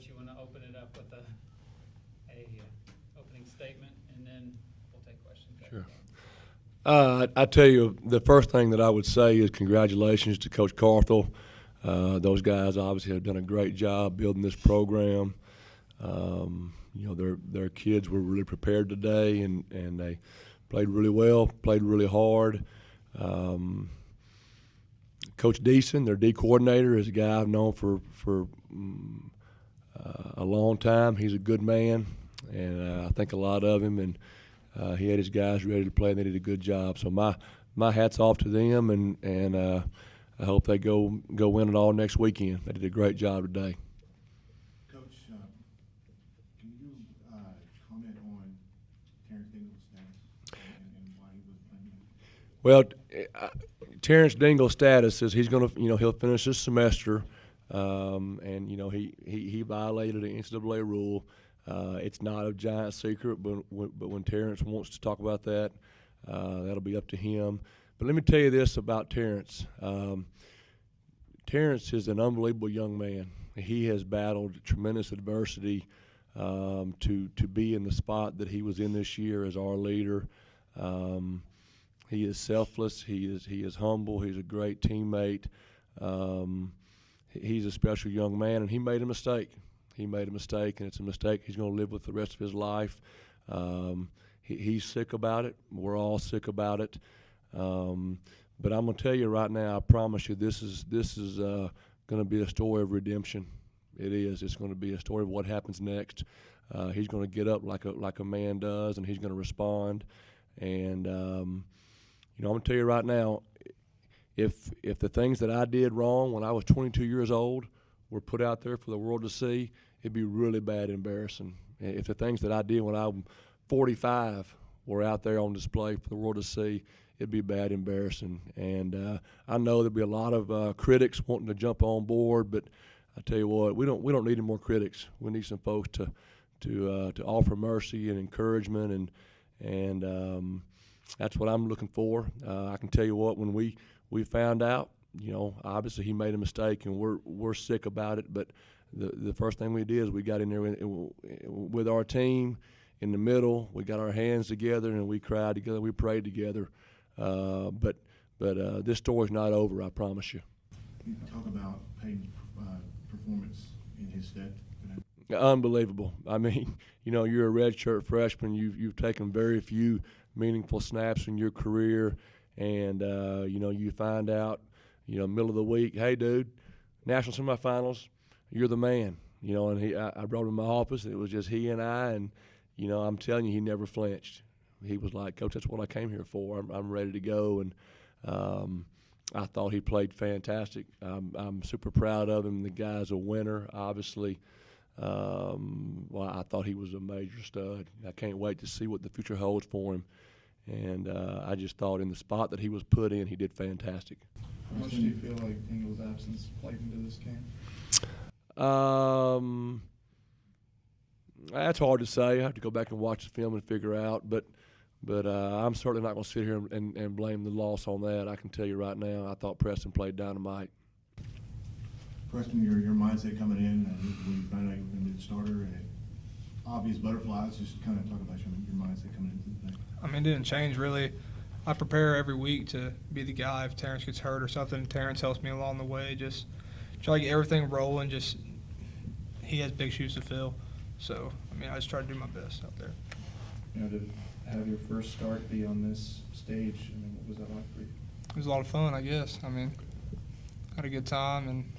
Coach, you want to open it up with a opening statement, and then we'll take questions. Sure. I tell you, the first thing that I would say is congratulations to Coach Carthel. Those guys obviously have done a great job building this program. Their kids were really prepared today, and they played really well, played really hard. Coach Deason, their D coordinator, is a guy I've known for a long time. He's a good man, and I think a lot of him. And he had his guys ready to play, and they did a good job. So my hat's off to them, and I hope they go win it all next weekend. They did a great job today. Coach, can you comment on Terrence Dingle's status and why he was playing? Well, Terrence Dingle's status is he's going to, he'll finish this semester, and he violated an NCAA rule. It's not a giant secret, but when Terrence wants to talk about that, that'll be up to him. But let me tell you this about Terrence. Terrence is an unbelievable young man. He has battled tremendous adversity to be in the spot that he was in this year as our leader. He is selfless. He is humble. He's a great teammate. He's a special young man, and he made a mistake. He made a mistake, and it's a mistake he's going to live with the rest of his life. He's sick about it. We're all sick about it. But I'm going to tell you right now, I promise you, this is going to be a story of redemption. It is. It's going to be a story of what happens next. He's going to get up like a man does, and he's going to respond. And I'm going to tell you right now, if the things that I did wrong when I was 22 years old were put out there for the world to see, it'd be really bad and embarrassing. If the things that I did when I was 45 were out there on display for the world to see, it'd be bad and embarrassing. And I know there'll be a lot of critics wanting to jump on board, but I tell you what, we don't need any more critics. We need some folks to offer mercy and encouragement, and that's what I'm looking for. I can tell you what, when we found out, obviously he made a mistake, and we're sick about it. But the first thing we did is we got in there with our team in the middle. We got our hands together, and we cried together. We prayed together. But this story's not over, I promise you. You talk about Peyton's performance in his stead. Unbelievable. I mean, you're a redshirt freshman. You've taken very few meaningful snaps in your career, and you find out, middle of the week, hey, dude, national semifinals, you're the man. And I brought him in my office, and it was just he and I, and I'm telling you, he never flinched. He was like, Coach, that's what I came here for. I'm ready to go, and I thought he played fantastic. I'm super proud of him. The guy's a winner, obviously. I thought he was a major stud. I can't wait to see what the future holds for him. And I just thought in the spot that he was put in, he did fantastic. How much do you feel like Dingle's absence played into this game? That's hard to say. I have to go back and watch the film and figure out. But I'm certainly not going to sit here and blame the loss on that. I can tell you right now, I thought Preston played dynamite. Preston, your mindset coming in, when you found out you were going to be the starter, and obvious butterflies, just kind of talk about your mindset coming into the thing. I mean, it didn't change really. I prepare every week to be the guy if Terrence gets hurt or something. Terrence helps me along the way. Just try to get everything rolling. Just he has big shoes to fill. So, I mean, I just try to do my best out there. To have your first start be on this stage, I mean, what was that like for you? It was a lot of fun, I guess. I mean, had a good time, and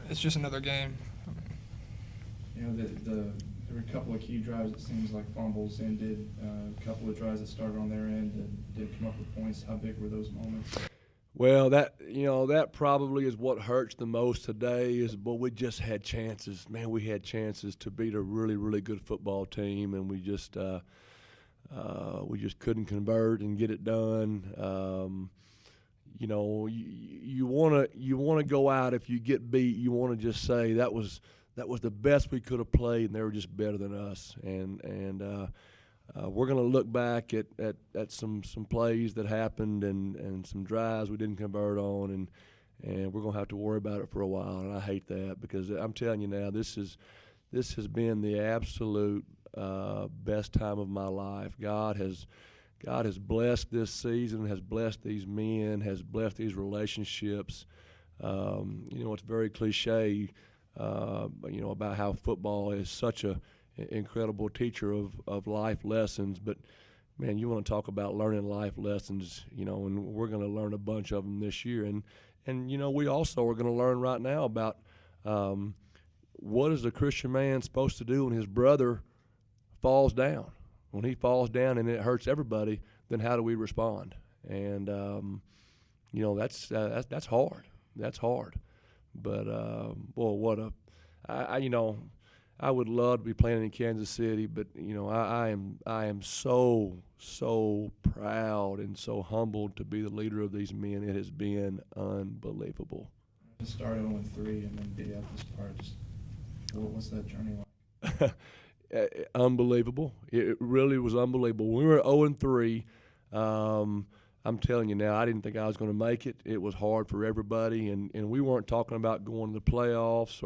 it's just another game. I mean, there were a couple of key drives, it seems like fumbles ended, a couple of drives that started on their end and did come up with points. How big were those moments? Well, that probably is what hurts the most today we just had chances. Man, we had chances to beat a really, really good football team, and we just couldn't convert and get it done. You want to go out if you get beat. You want to just say that was the best we could have played, and they were just better than us. And we're going to look back at some plays that happened and some drives we didn't convert on, and we're going to have to worry about it for a while. And I hate that, because I'm telling you now, this has been the absolute best time of my life. God has blessed this season, has blessed these men, has blessed these relationships. It's very cliche, about how football is such a incredible teacher of life lessons. But, man, you want to talk about learning life lessons, and we're going to learn a bunch of them this year. And we also are going to learn right now about what is a Christian man supposed to do when his brother falls down. When he falls down and it hurts everybody, then how do we respond? And that's hard. That's hard. But boy, I would love to be playing in Kansas City, but I am so proud and so humbled to be the leader of these men. It has been unbelievable. To start 0-3 and then be at the start, what's that journey like? Unbelievable. It really was unbelievable. When we were 0-3, I'm telling you now, I didn't think I was going to make it. It was hard for everybody, and we weren't talking about going to the playoffs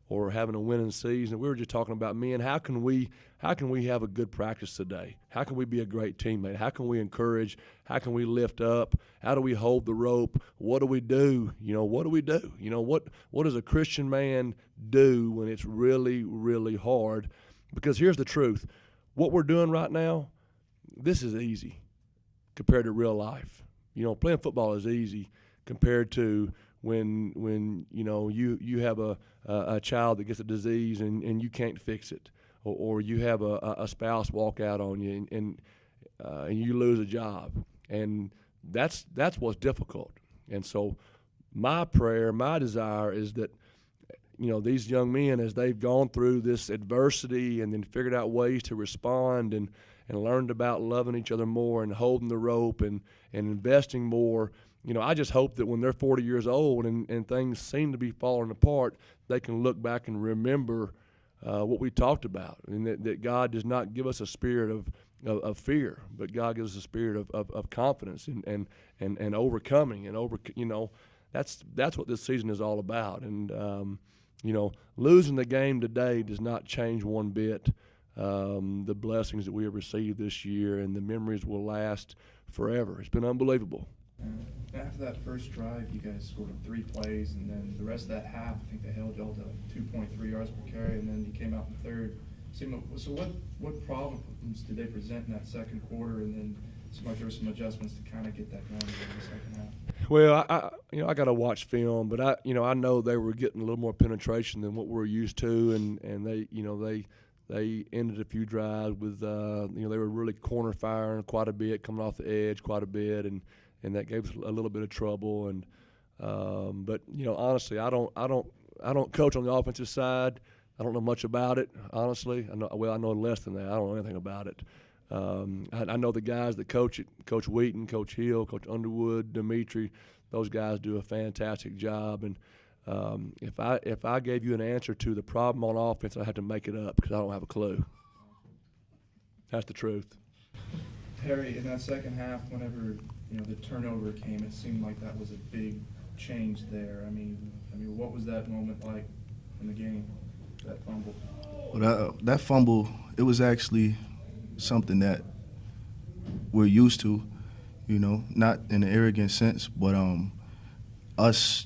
or having a winning season. We were just talking about, man, how can we have a good practice today? How can we be a great teammate? How can we encourage? How can we lift up? How do we hold the rope? What do we do? What do we do? What does a Christian man do when it's really, really hard? Because here's the truth. What we're doing right now, this is easy compared to real life. Playing football is easy compared to when you have a child that gets a disease and you can't fix it, or you have a spouse walk out on you and you lose a job, and that's what's difficult. And so my prayer, my desire is that these young men, as they've gone through this adversity and then figured out ways to respond and learned about loving each other more and holding the rope and investing more, I just hope that when they're 40 years old and things seem to be falling apart, they can look back and remember what we talked about, and that God does not give us a spirit of fear, but God gives us a spirit of confidence and overcoming and that's what this season is all about. And losing the game today does not change one bit the blessings that we have received this year, and the memories will last forever. It's been unbelievable. After that first drive, you guys scored on 3 plays, and then the rest of that half, I think they held y'all to 2.3 yards per carry, and then you came out in the third. So what problems did they present in that second quarter, and then seemed like there were some adjustments to kind of get that going in the second half? Well, I got to watch film, but I know they were getting a little more penetration than what we're used to, and they ended a few drives with they were really corner firing quite a bit, coming off the edge quite a bit, and that gave us a little bit of trouble. And but honestly, I don't coach on the offensive side. I don't know much about it, honestly. I know less than that. I don't know anything about it. I know the guys that coach it, Coach Wheaton, Coach Hill, Coach Underwood, Dimitri. Those guys do a fantastic job. And if I gave you an answer to the problem on offense, I had to make it up because I don't have a clue. That's the truth. Terry, in that second half, whenever the turnover came, it seemed like that was a big change there. I mean, what was that moment like in the game? That fumble. Well, that fumble, it was actually something that we're used to, not in an arrogant sense, but us,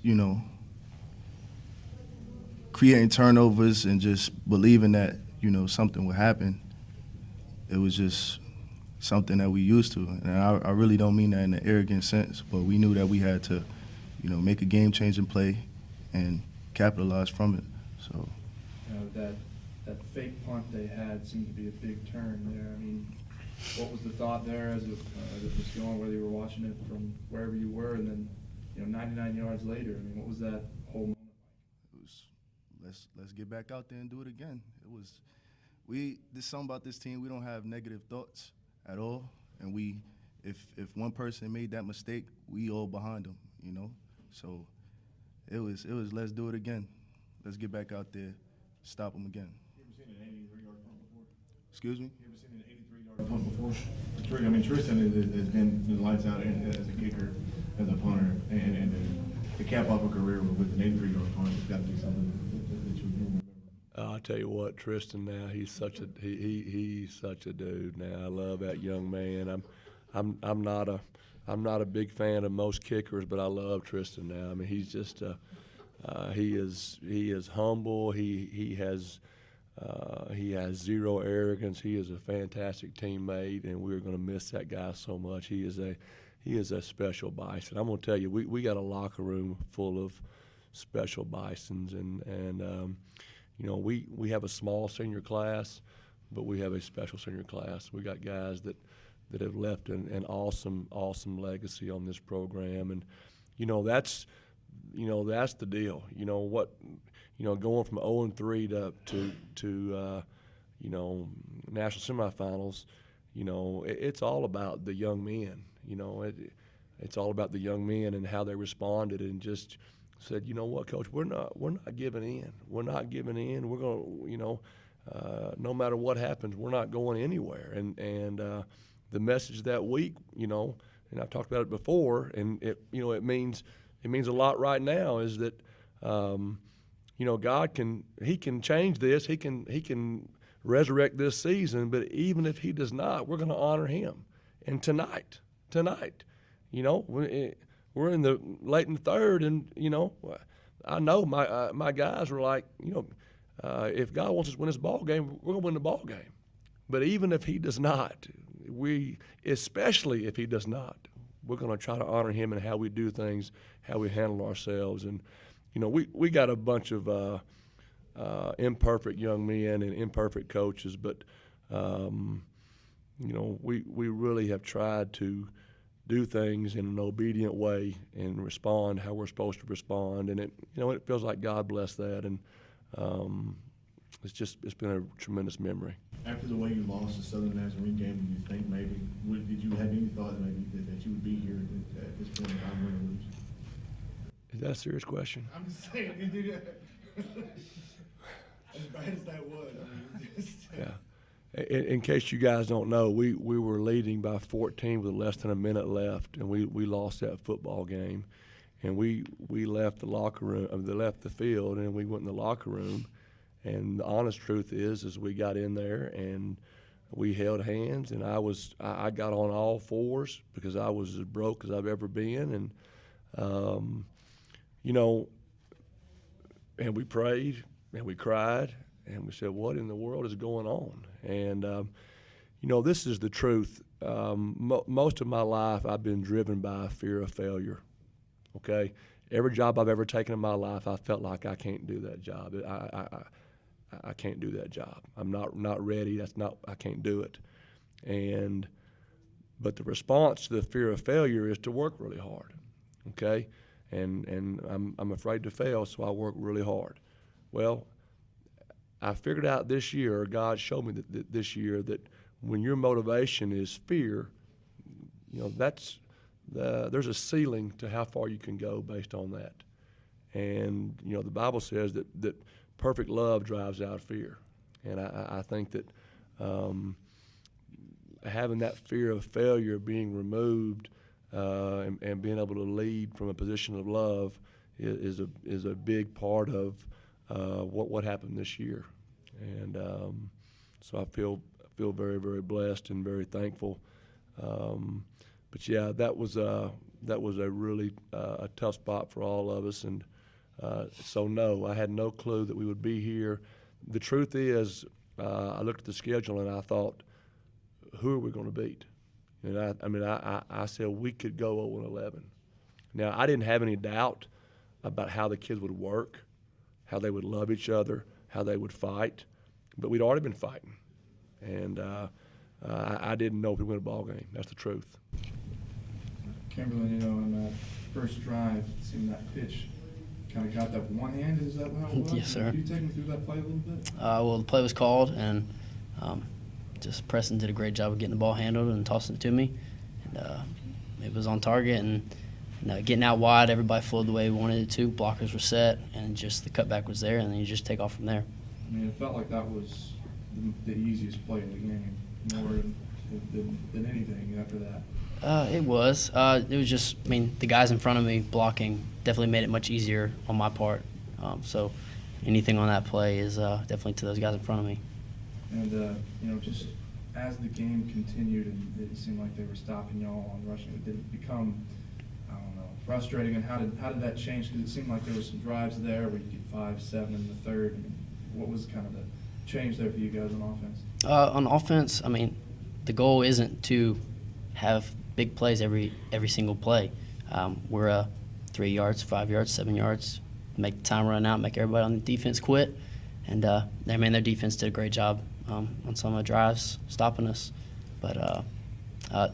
creating turnovers and just believing that, something would happen. It was just something that we used to. And I really don't mean that in an arrogant sense, but we knew that we had to, make a game-changing play and capitalize from it. So. That fake punt they had seemed to be a big turn there. I mean, what was the thought there as it was going, whether you were watching it from wherever you were, and then 99 yards later? I mean, what was that whole moment like? It was let's get back out there and do it again. There's something about this team, we don't have negative thoughts at all, and if one person made that mistake, we all behind them, So it was let's do it again. Let's get back out there, stop them again. You ever seen an 83-yard punt before? Excuse me? You ever seen an 83-yard punt before? Tristan has been the lights out as a kicker, as a punter, and to cap off a career with an 83-yard punt, it's got to be something that you remember. I tell you what, Tristan. Now he's such a he's such a dude. Now I love that young man. I'm not a big fan of most kickers, but I love Tristan now. I mean, he's just he is humble. He has zero arrogance. He is a fantastic teammate, and we're going to miss that guy so much. He is a special bison. I'm going to tell you, we got a locker room full of special bisons, and you know, we have a small senior class, but we have a special senior class. We got guys that have left an awesome legacy on this program, and you know that's the deal. You know what, going from 0-3 to you know, national semifinals. You know, it's all about the young men. You know, it's all about the young men and how they responded and just said, you know what, Coach, we're not giving in. We're not giving in. We're going to, you know, no matter what happens, we're not going anywhere. And the message that week, you know, and I've talked about it before, and it means a lot right now, is that you know, God can change this. He can resurrect this season. But even if He does not, we're going to honor Him. And tonight, you know, we're in the late in the third, and you know, I know my guys were like, you know, if God wants us to win this ball game, we're gonna win the ball game. But even if He does not, especially if He does not, we're gonna try to honor Him in how we do things, how we handle ourselves. And you know, we got a bunch of imperfect young men and imperfect coaches, but you know, we really have tried to do things in an obedient way and respond how we're supposed to respond, and it feels like God blessed that, and it's been a tremendous memory. After the way you lost the Southern Nazarene game, do you think maybe did you have any thought that you would be here at this point in time, win or lose? Is that a serious question? I'm just saying, as bad as that was, I mean, just Yeah. In case you guys don't know, we were leading by 14 with less than a minute left, and we lost that football game. And we left the locker room, left the field, and we went in the locker room. And the honest truth is we got in there and we held hands, and I got on all fours because I was as broke as I've ever been, and you know, and we prayed and we cried. And we said, what in the world is going on? And, you know, this is the truth. Most of my life I've been driven by a fear of failure, okay? Every job I've ever taken in my life, I felt like I can't do that job. I can't do that job. I'm not ready. I can't do it. But the response to the fear of failure is to work really hard, okay? And I'm afraid to fail, so I work really hard. Well, I figured out this year, or God showed me that this year, that when your motivation is fear, you know, there's a ceiling to how far you can go based on that. And, you know, the Bible says that perfect love drives out fear. And I think that having that fear of failure being removed and being able to lead from a position of love is a big part of what happened this year. And so I feel very, very blessed and very thankful. But yeah, that was a really a tough spot for all of us. And so no, I had no clue that we would be here. The truth is, I looked at the schedule and I thought, who are we going to beat? And I said we could go 0-11. Now, I didn't have any doubt about how the kids would work, how they would love each other, how they would fight, but we'd already been fighting. And I didn't know if we'd win a ball game. That's the truth. Kimberly, you know, on that first drive, it seemed that pitch kind of got that one hand. Is that how it was? Yes, sir. Can you take me through that play a little bit? Well, the play was called, and just Preston did a great job of getting the ball handled and tossing it to me. And it was on target, and getting out wide, everybody flowed the way we wanted it to. Blockers were set, and just the cutback was there, and then you just take off from there. I mean, it felt like that was the easiest play of the game, more than anything after that. It was. It was just, I mean, the guys in front of me blocking definitely made it much easier on my part. So anything on that play is definitely to those guys in front of me. And, just as the game continued and it seemed like they were stopping y'all on rushing, did it become, I don't know, frustrating? And how did that change? Because it seemed like there were some drives there where you get 5, 7 in the third. I mean, what was kind of the change there for you guys on offense? On offense, I mean, the goal isn't to have big plays every single play. We're 3 yards, 5 yards, 7 yards, make the time run out, make everybody on the defense quit. And, their defense did a great job on some of the drives, stopping us. But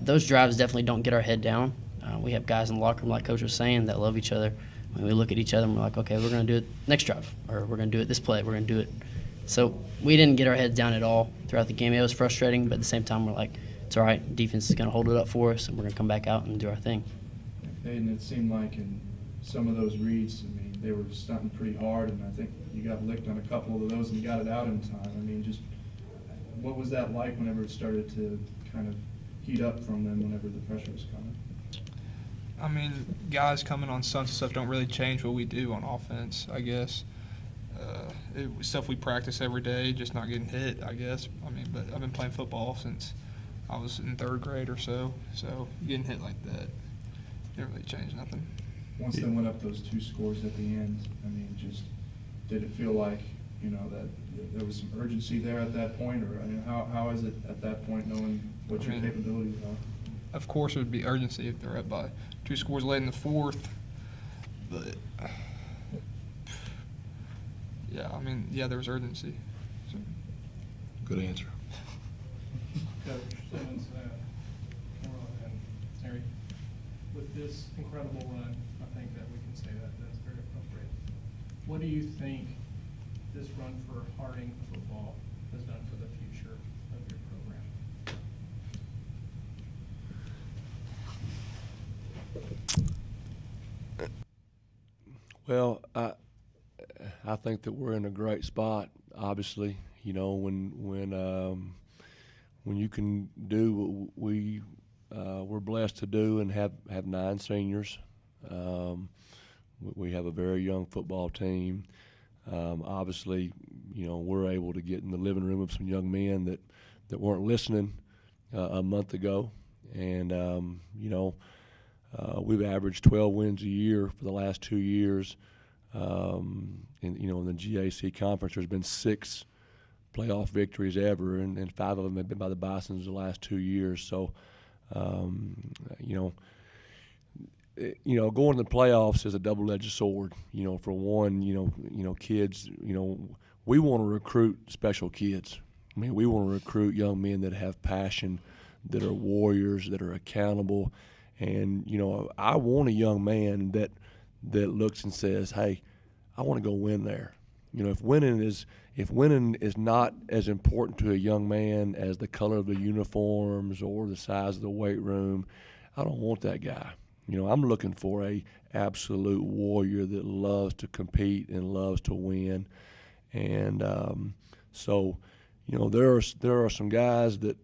those drives definitely don't get our head down. We have guys in the locker room, like Coach was saying, that love each other. When we look at each other and we're like, okay, we're going to do it next drive, or we're going to do it this play, we're going to do it. So we didn't get our heads down at all throughout the game. It was frustrating, but at the same time, we're like, it's all right. Defense is going to hold it up for us, and we're going to come back out and do our thing. And it seemed like in some of those reads, I mean, they were stunting pretty hard, and I think you got licked on a couple of those and got it out in time. I mean, just what was that like whenever it started to kind of heat up from them whenever the pressure was coming? I mean, guys coming on stunts and stuff don't really change what we do on offense, I guess. It was stuff we practice every day, just not getting hit, I guess. I mean, but I've been playing football since I was in 3rd grade or so getting hit like that didn't really change nothing. Once they went up those 2 scores at the end, I mean, just did it feel like, that there was some urgency there at that point? Or, I mean, how is it at that point knowing what your capabilities are? Of course it would be urgency if they're up by 2 scores late in the 4th. But, yeah, I mean, yeah, there was urgency. So. Good answer. Coach Simmons, Cameron, and Terry, with this incredible run, I think that we can say that's very appropriate. What do you think this run for Harding football has done for the future of your program? Well, I think that we're in a great spot. Obviously, when you can do what we're blessed to do and have 9 seniors. We have a very young football team. Obviously, we're able to get in the living room of some young men that weren't listening a month ago, and we've averaged 12 wins a year for the last 2 years. In the GAC conference, there's been 6 playoff victories ever, and 5 of them have been by the Bisons the last 2 years. So, going to the playoffs is a double-edged sword. For one, kids. We want to recruit special kids. I mean, we want to recruit young men that have passion, that are warriors, that are accountable, and I want a young man that looks and says, "Hey, I want to go win there." If winning is not as important to a young man as the color of the uniforms or the size of the weight room, I don't want that guy. I'm looking for a absolute warrior that loves to compete and loves to win. And so, there are some guys that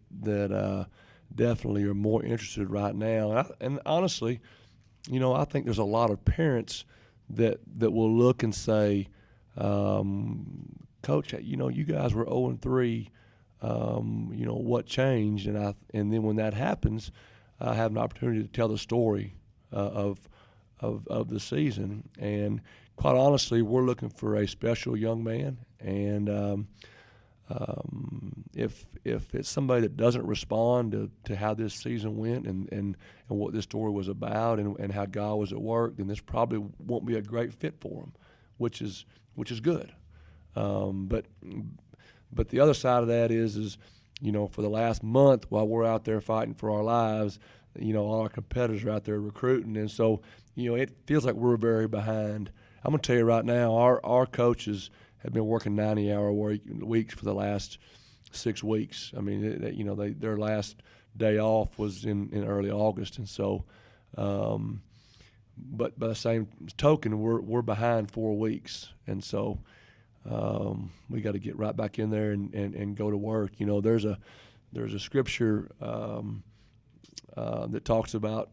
definitely are more interested right now. And honestly, I think there's a lot of parents that will look and say, Coach, you guys were 0-3. What changed? And then when that happens, I have an opportunity to tell the story of the season. And quite honestly, we're looking for a special young man. And if it's somebody that doesn't respond to how this season went and what this story was about and how God was at work, then this probably won't be a great fit for them, which is good. But the other side of that is for the last month while we're out there fighting for our lives, all our competitors are out there recruiting, and so it feels like we're very behind. I'm gonna tell you right now, our coaches have been working 90-hour weeks for the last 6 weeks. I mean, their last day off was in early August, and so. But by the same token, we're behind 4 weeks, and so we got to get right back in there and go to work. There's a scripture that talks about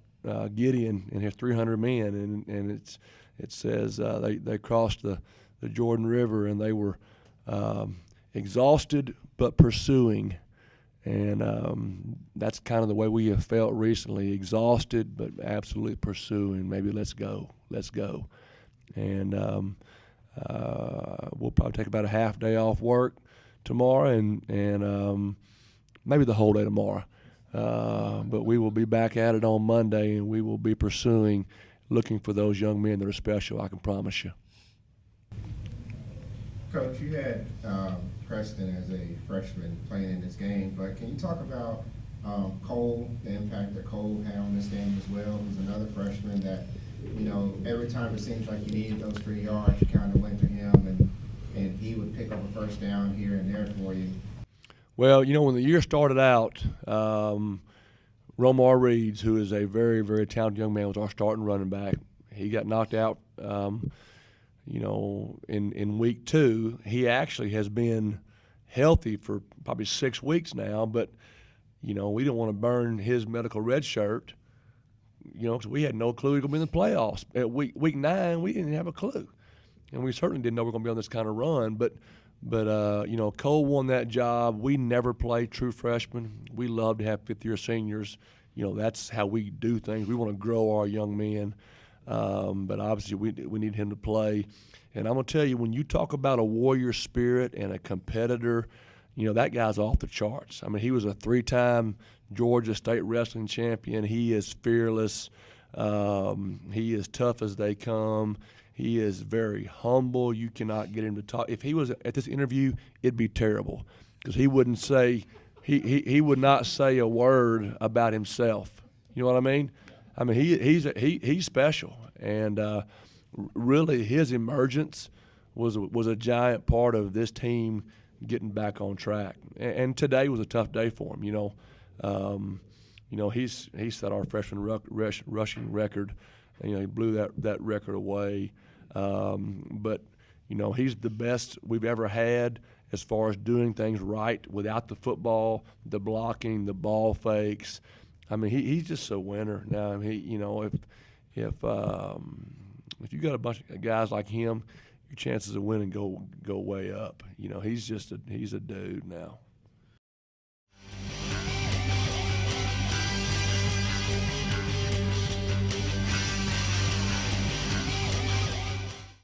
Gideon and his 300 men, and it says they crossed the Jordan River and they were exhausted but pursuing. And that's kind of the way we have felt recently, exhausted but absolutely pursuing. Maybe let's go. And we'll probably take about a half day off work tomorrow and maybe the whole day tomorrow. But we will be back at it on Monday, and we will be pursuing, looking for those young men that are special, I can promise you. Coach, you had Preston as a freshman playing in this game, but can you talk about Cole, the impact that Cole had on this game as well? He's another freshman that, you know, every time it seems like you needed those 3 yards, you kind of went to him, and he would pick up a first down here and there for you. Well, you know, when the year started out, Romar Reeds, who is a very, very talented young man, was our starting running back. He got knocked out, you know, in week 2. He actually has been healthy for probably 6 weeks now, but, you know, we didn't want to burn his medical red shirt, you know, because we had no clue he was going to be in the playoffs. At week 9, we didn't have a clue. And we certainly didn't know we were going to be on this kind of run, but you know, Cole won that job. We never play true freshmen. We love to have fifth-year seniors. You know, that's how we do things. We want to grow our young men, but obviously we need him to play. And I'm going to tell you, when you talk about a warrior spirit and a competitor, you know, that guy's off the charts. I mean, he was a 3-time Georgia State wrestling champion. He is fearless. He is tough as they come. He is very humble. You cannot get him to talk. If he was at this interview, it'd be terrible because he wouldn't say he would not say a word about himself. You know what I mean? I mean he's special, and really his emergence was a giant part of this team getting back on track. And today was a tough day for him. You know, he set our freshman rushing record. You know, he blew that record away. But, you know, he's the best we've ever had as far as doing things right without the football, the blocking, the ball fakes. I mean, he's just a winner. Now, you know, if you got a bunch of guys like him, your chances of winning go way up. You know, he's a dude now.